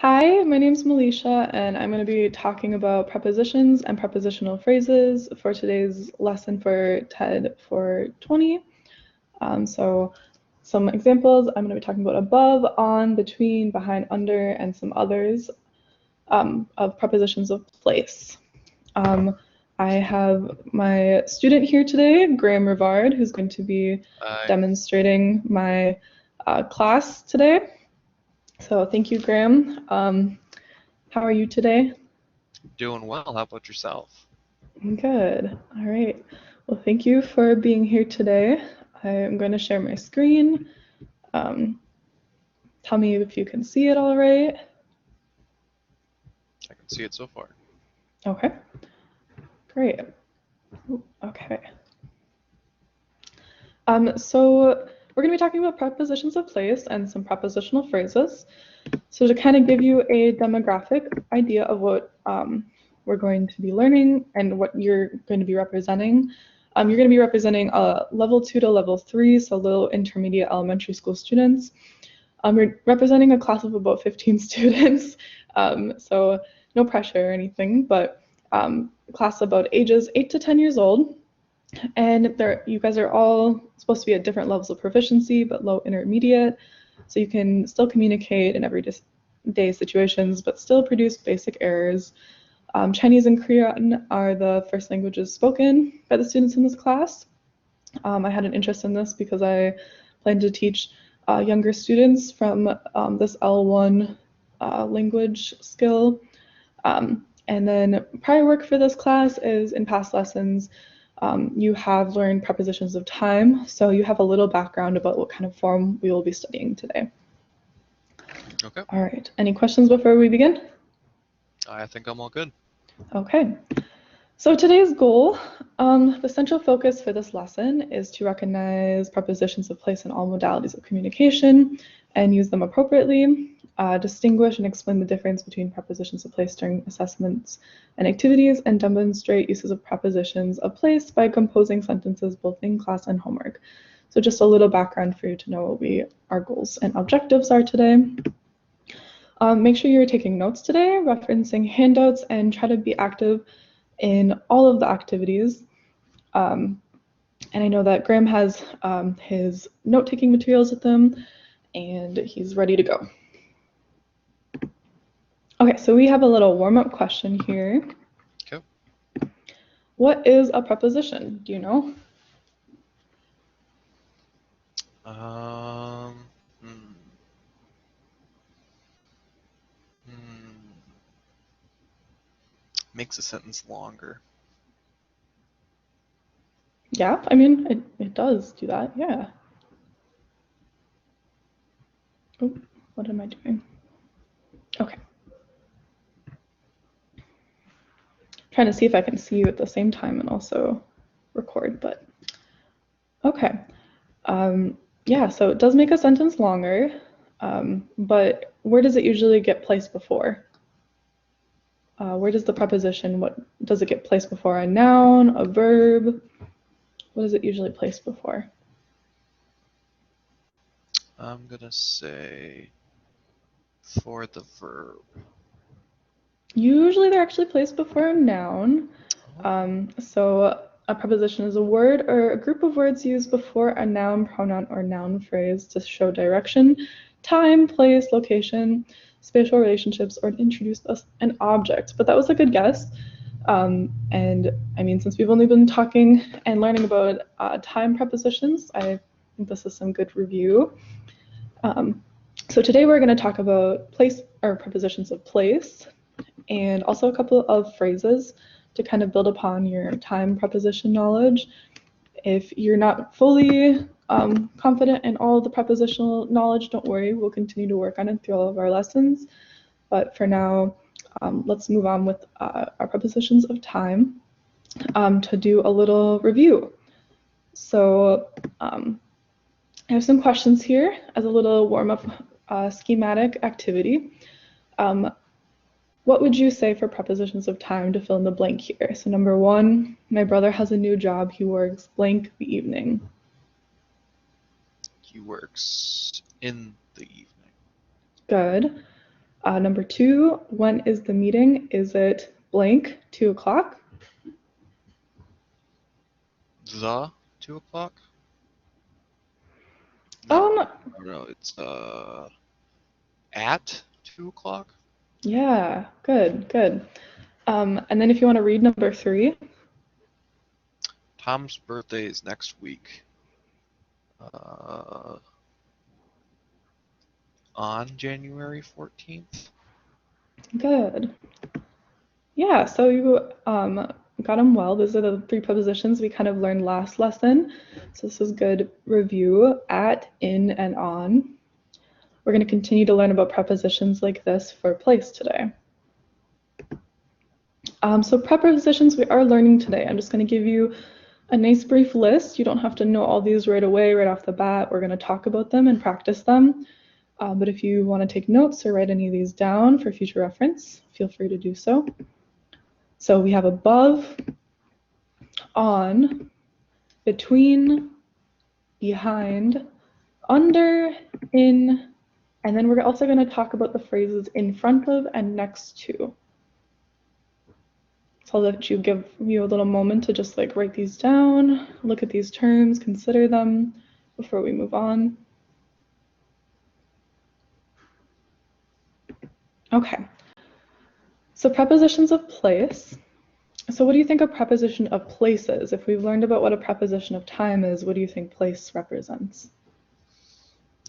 Hi, my name's Melisha, and I'm going to be talking about prepositions and prepositional phrases for today's lesson for TED 420. So some examples, I'm going to be talking about above, on, between, behind, under, and some others of prepositions of place. I have my student here today, Graham Rivard, who's going to be Hi, demonstrating my class today. So thank you, Graham. How are you today? doing well. How about yourself? Good. All right. Well, thank you for being here today. I am going to share my screen. Um, Tell me if you can see it all right. I can see it so far. Okay, great. Okay. So we're going to be talking about prepositions of place and some prepositional phrases. So to kind of give you a demographic idea of what we're going to be learning and what you're going to be representing, you're going to be representing level 2 to level 3, so little intermediate elementary school students. We're representing a class of about 15 students, so no pressure or anything, but a class about ages 8 to 10 years old. And you guys are all supposed to be at different levels of proficiency, but low intermediate. So you can still communicate in everyday situations, but still produce basic errors. Chinese and Korean are the first languages spoken by the students in this class. I had an interest in this because I plan to teach younger students from this L1 language skill. And then prior work for this class is in past lessons. You have learned prepositions of time, so you have a little background about what kind of form we will be studying today. Okay, All right, any questions before we begin? I think I'm all good. Okay, so today's goal, the central focus for this lesson is to recognize prepositions of place in all modalities of communication and use them appropriately, distinguish and explain the difference between prepositions of place during assessments and activities, and demonstrate uses of prepositions of place by composing sentences both in class and homework. So just a little background for you to know what our goals and objectives are today. Make sure you're taking notes today, referencing handouts, and try to be active in all of the activities. And I know that Graham has his note-taking materials with him, and he's ready to go. Okay, so we have a little warm-up question here. Okay. What is a preposition? Do you know? Um, hmm, hmm. Makes a sentence longer. Yeah, I mean, it does do that, yeah. Oh, what am I doing? Okay. Trying to see if I can see you at the same time and also record, but okay. Yeah, so it does make a sentence longer, but where does it usually get placed before? Where does the preposition, what does it get placed before? A noun, a verb? What is it usually placed before? I'm gonna say for the verb. Usually they're actually placed before a noun. Oh, So a preposition is a word or a group of words used before a noun, pronoun, or noun phrase to show direction, time, place, location, spatial relationships, or to introduce an object. But that was a good guess. And I mean, since we've only been talking and learning about time prepositions, I think this is some good review. Um, so today we're going to talk about place or prepositions of place and also a couple of phrases to kind of build upon your time preposition knowledge. If you're not fully confident in all of the prepositional knowledge, don't worry, we'll continue to work on it through all of our lessons. But for now, let's move on with our prepositions of time to do a little review. So I have some questions here as a little warm-up schematic activity. What would you say for prepositions of time to fill in the blank here? So number 1, my brother has a new job. He works blank the evening. he works in the evening. Good. Number 2, when is the meeting? Is it blank 2 o'clock? The 2 o'clock? No, no, it's at 2 o'clock? Yeah, good, good. And then if you want to read number 3. Tom's birthday is next week. On January 14th? Good. Yeah, so you got them well. Those are the 3 prepositions we kind of learned last lesson. So this is good review: at, in, and on. We're going to continue to learn about prepositions like this for place today. So prepositions we are learning today. I'm just going to give you a nice brief list. You don't have to know all these right away, right off the bat. We're going to talk about them and practice them. But if you want to take notes or write any of these down for future reference, feel free to do so. So we have above, on, between, behind, under, in, and then we're also going to talk about the phrases in front of and next to. So I'll let you give you a little moment to just like write these down, look at these terms, consider them before we move on. Okay, so prepositions of place. So what do you think a preposition of place is? If we've learned about what a preposition of time is, what do you think place represents?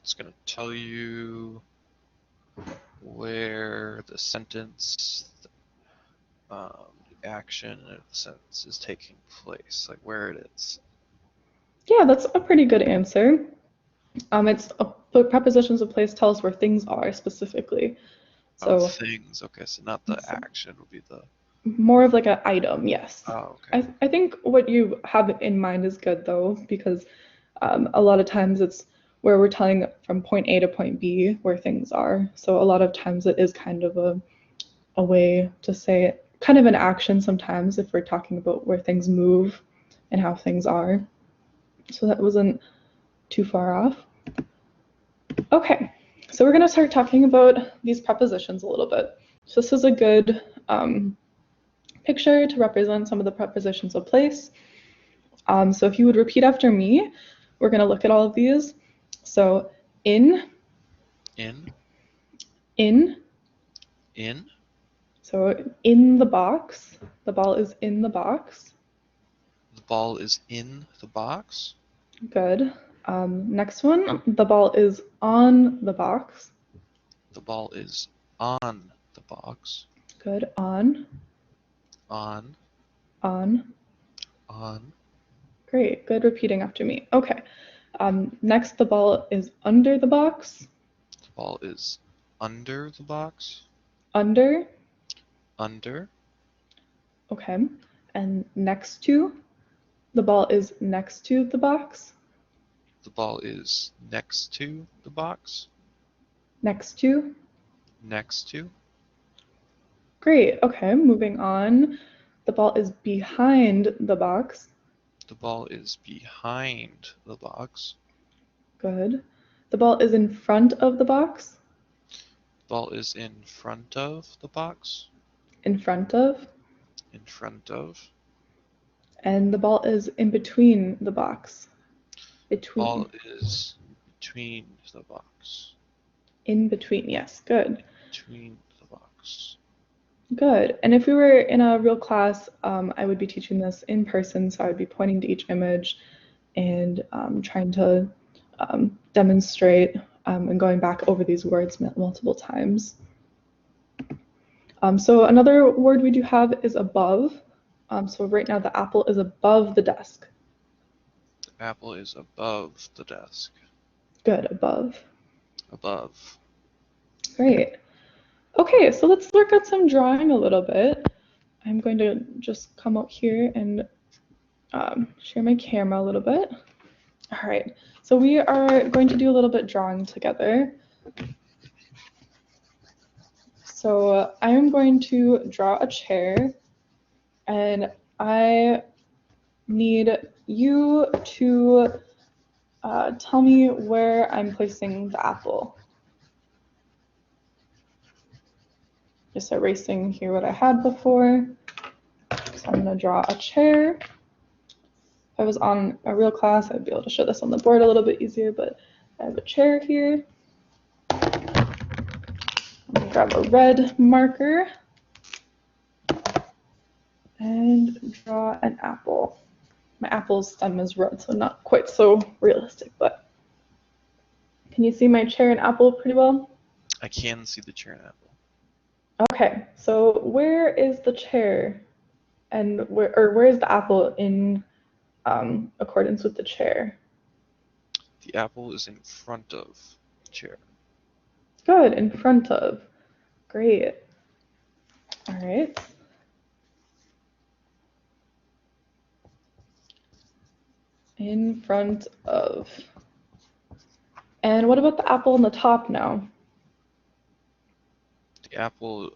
It's going to tell you where the sentence, the action of the sentence is taking place, like where it is. Yeah, that's a pretty good answer. But prepositions of place tell us where things are specifically. So things, okay, so not the action would be the... More of like an item, yes. Oh, okay. I think what you have in mind is good though, because a lot of times it's where we're telling from point A to point B where things are. So a lot of times it is kind of a way to say it, kind of an action sometimes if we're talking about where things move and how things are. So that wasn't too far off. Okay, so we're going to start talking about these prepositions a little bit. So this is a good picture to represent some of the prepositions of place. So if you would repeat after me, we're going to look at all of these. So in. So in the box. The ball is in the box. The ball is in the box. Good. Next one, the ball is on the box. The ball is on the box. Good. On. On. Great. Good repeating after me. Okay. Next, the ball is under the box. The ball is under the box. Under. Okay. And next to. The ball is next to the box. The ball is next to the box. Next to. Great. Okay, moving on. The ball is behind the box. The ball is behind the box. Good. The ball is in front of the box. The ball is in front of the box. In front of. And the ball is in between the box. Between. Ball is between the box. In between, yes, good. Between the box. Good. And if we were in a real class, I would be teaching this in person, so I would be pointing to each image and trying to demonstrate and going back over these words multiple times. So another word we do have is above. So right now the apple is above the desk. The apple is above the desk. Good, above. Above. Great. Okay, so let's work on some drawing a little bit. I'm going to just come out here and share my camera a little bit. All right, so we are going to do a little bit drawing together. So I am going to draw a chair, and I need you to tell me where I'm placing the apple. just erasing here what I had before. So I'm going to draw a chair. If I was on a real class, I'd be able to show this on the board a little bit easier, but I have a chair here. I'm going to grab a red marker and draw an apple. My apple's stem is red, so not quite so realistic, but can you see my chair and apple pretty well? I can see the chair and apple. Okay, so where is the chair and where is the apple in accordance with the chair? The apple is in front of the chair. Good, in front of. Great. All right. In front of. And what about the apple on the top now? The apple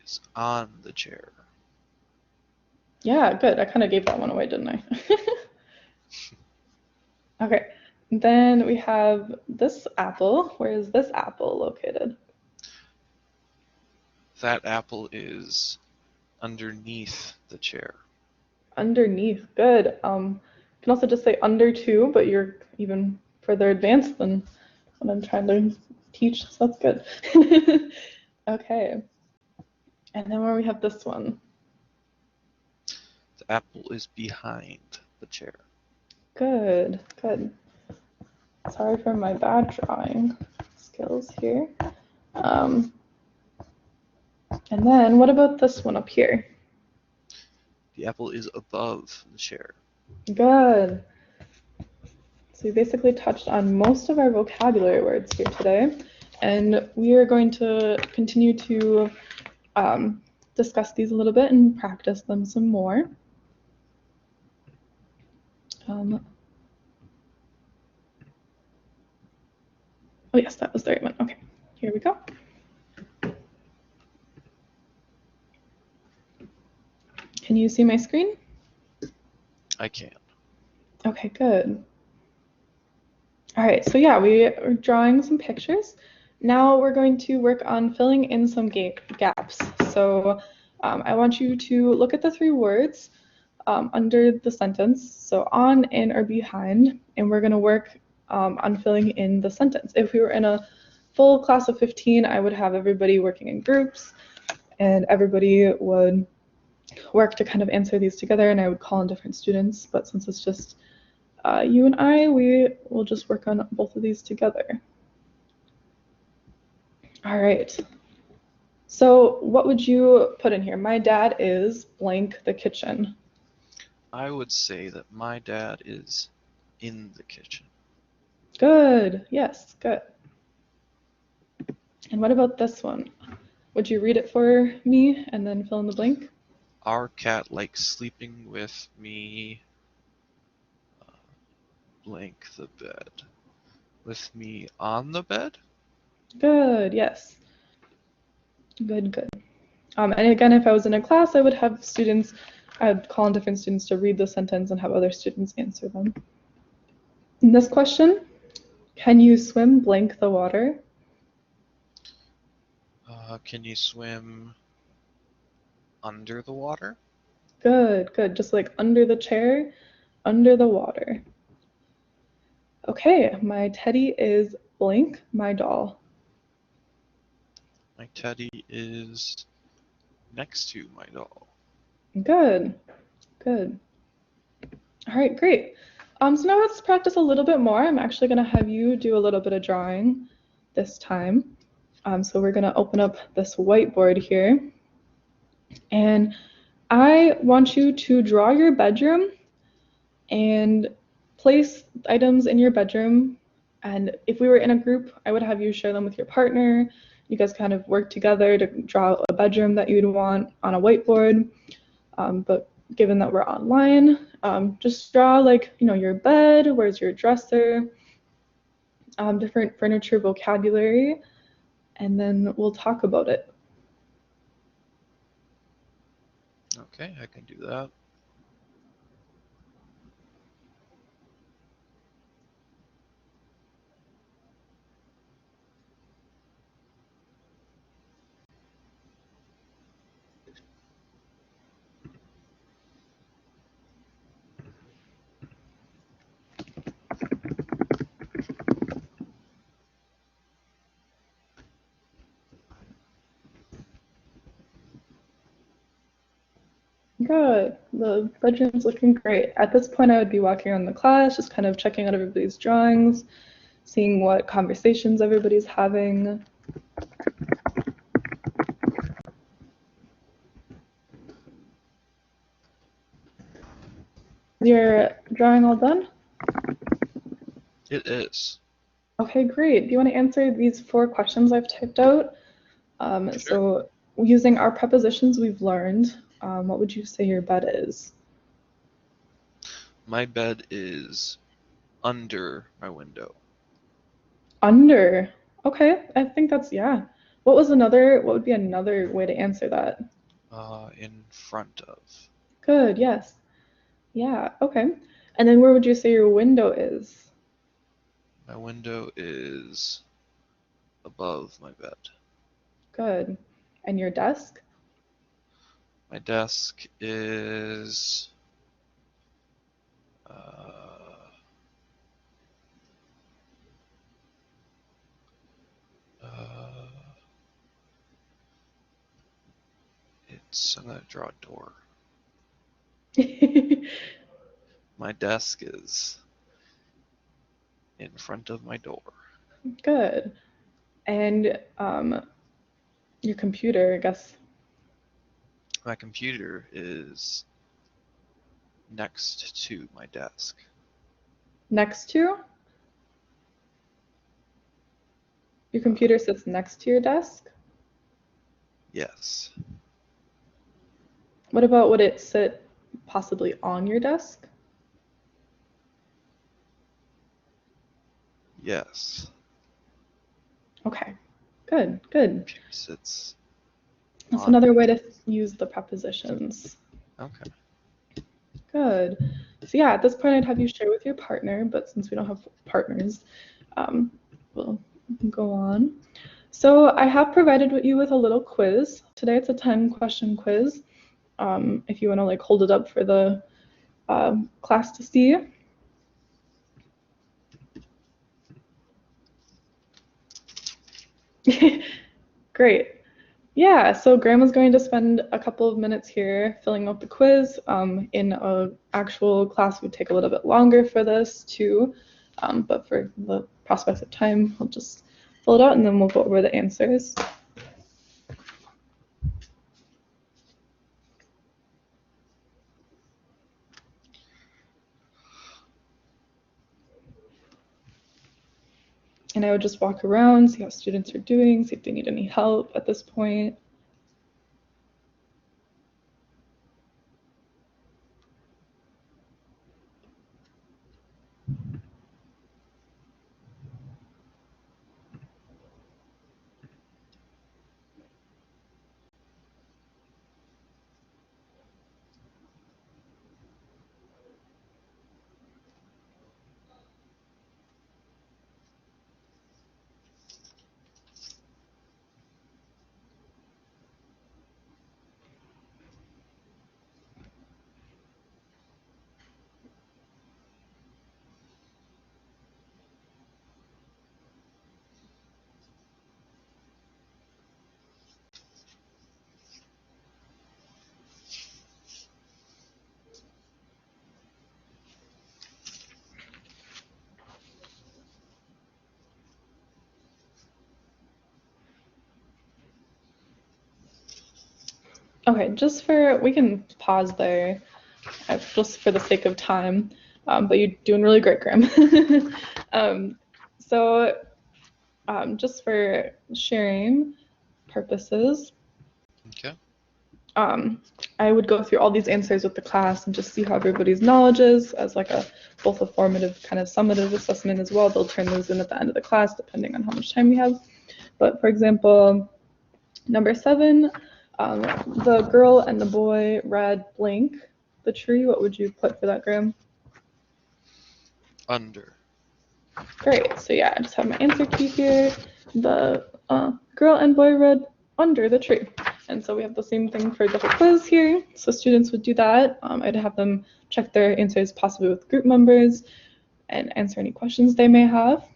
is on the chair. Yeah, good. I kind of gave that one away, didn't I? Okay. Then we have this apple. Where is this apple located? That apple is underneath the chair. Underneath. Good. You can also just say under too, but you're even further advanced than what I'm trying to teach, so that's good. Okay. And then where we have this one. The apple is behind the chair. Good, good. Sorry for my bad drawing skills here. And then what about this one up here? The apple is above the chair. Good. So we basically touched on most of our vocabulary words here today, and we are going to continue to discuss these a little bit and practice them some more. Oh yes, that was the right one. Okay, here we go. Can you see my screen? I can. Okay, good. All right, so yeah, we are drawing some pictures. Now we're going to work on filling in some gaps. So I want you to look at the three words under the sentence, so on, in, or behind, and we're going to work on filling in the sentence. If we were in a full class of 15, I would have everybody working in groups, and everybody would work to kind of answer these together, and I would call in different students, but since it's just you and I, we will just work on both of these together. All right. So what would you put in here? My dad is blank the kitchen. I would say that my dad is in the kitchen. Good. Yes, good. And what about this one? Would you read it for me and then fill in the blank? Our cat likes sleeping with me. Blank the bed. With me on the bed? Good. Yes. Good, good. And again, if I was in a class, I would have students, I'd call on different students to read the sentence and have other students answer them. In this question, can you swim blank the water? Can you swim under the water? Good, good. Just like under the chair, under the water. Okay, my teddy is blank my doll. My teddy is next to my doll. Good, good. All right, great. So now let's practice a little bit more. I'm actually going to have you do a little bit of drawing this time. So we're going to open up this whiteboard here. And I want you to draw your bedroom and place items in your bedroom. And if we were in a group, I would have you share them with your partner. You guys kind of work together to draw a bedroom that you'd want on a whiteboard. But given that we're online, just draw like, your bed, where's your dresser, different furniture vocabulary, and then we'll talk about it. Okay, I can do that. Good. The bedroom's looking great. At this point, I would be walking around the class, just kind of checking out everybody's drawings, seeing what conversations everybody's having. Your drawing all done? It is. Okay, great. Do you want to answer these 4 questions I've typed out? Sure. So using our prepositions we've learned, what would you say your bed is? My bed is under my window. Under. Okay, I think that's, yeah. What would be another way to answer that? In front of. Good, yes. Yeah, okay. And then where would you say your window is? My window is above my bed. Good. And your desk? My desk is uh, uh, I'm gonna draw a door. My desk is in front of my door. Good. And your computer, I guess, My computer is next to my desk. next to? Your computer sits next to your desk? Yes. What about would it sit possibly on your desk? Yes. Okay. Good, good. Computer sits That's on another my way to desk. use the prepositions. Okay. Good. So yeah, at this point I'd have you share with your partner, but since we don't have partners, we'll go on. So I have provided you with a little quiz. Today it's a 10-question quiz. If you want to like hold it up for the class to see. Great. Yeah, so Grandma's going to spend a couple of minutes here filling out the quiz. In an actual class, would take a little bit longer for this too, but for the prospects of time, we'll just fill it out and then we'll go over the answers. And I would just walk around, see how students are doing, see if they need any help at this point. Okay, we can pause there just for the sake of time, but you're doing really great, Graham. um, so just for sharing purposes, Okay. I would go through all these answers with the class and just see how everybody's knowledge is as like both a formative kind of summative assessment as well. They'll turn those in at the end of the class depending on how much time we have. But for example, number 7, the girl and the boy read blank the tree. What would you put for that, Graham? Under. Great. So yeah, I just have my answer key here. The girl and boy read under the tree. And so we have the same thing for the whole quiz here. So students would do that. I'd have them check their answers possibly with group members and answer any questions they may have.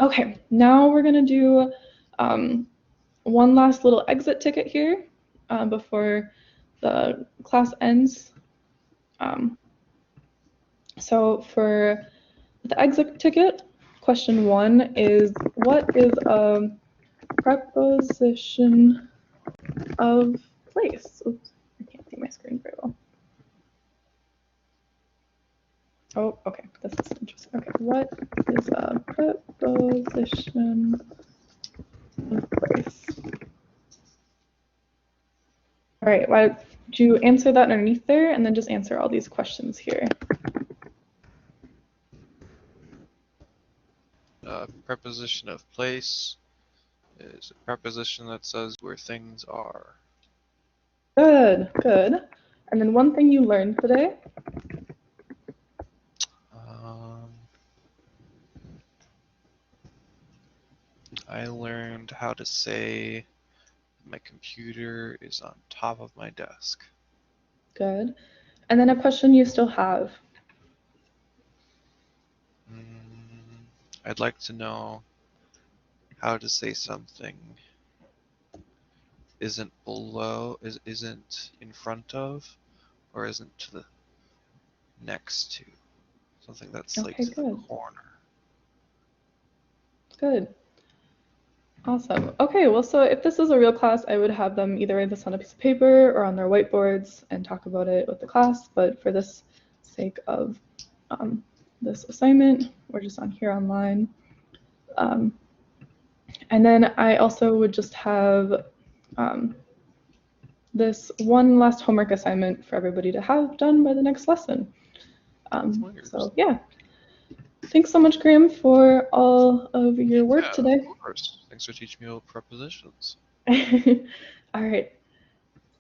Okay, now we're gonna do one last little exit ticket here before the class ends. So for the exit ticket, question 1 is, what is a preposition of place? Oops, I can't see my screen very well. Oh, okay, this is interesting. Okay, what is a preposition of place? All right, why don't you answer that underneath there and then just answer all these questions here. Preposition of place is a preposition that says where things are. Good, good. And then one thing you learned today? I learned how to say my computer is on top of my desk. Good. And then a question you still have. I'd like to know how to say something isn't below, isn't in front of, or isn't to the next to. Something that's like Okay, to the good. corner. Good. Awesome. Okay, well, so if this was a real class, I would have them either write this on a piece of paper or on their whiteboards and talk about it with the class. But for this sake of this assignment, we're just on here online. And then I also would just have this one last homework assignment for everybody to have done by the next lesson. So yeah. Thanks so much, Graham, for all of your work today. Of course. Thanks for teaching me about prepositions. All right.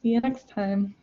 See you next time.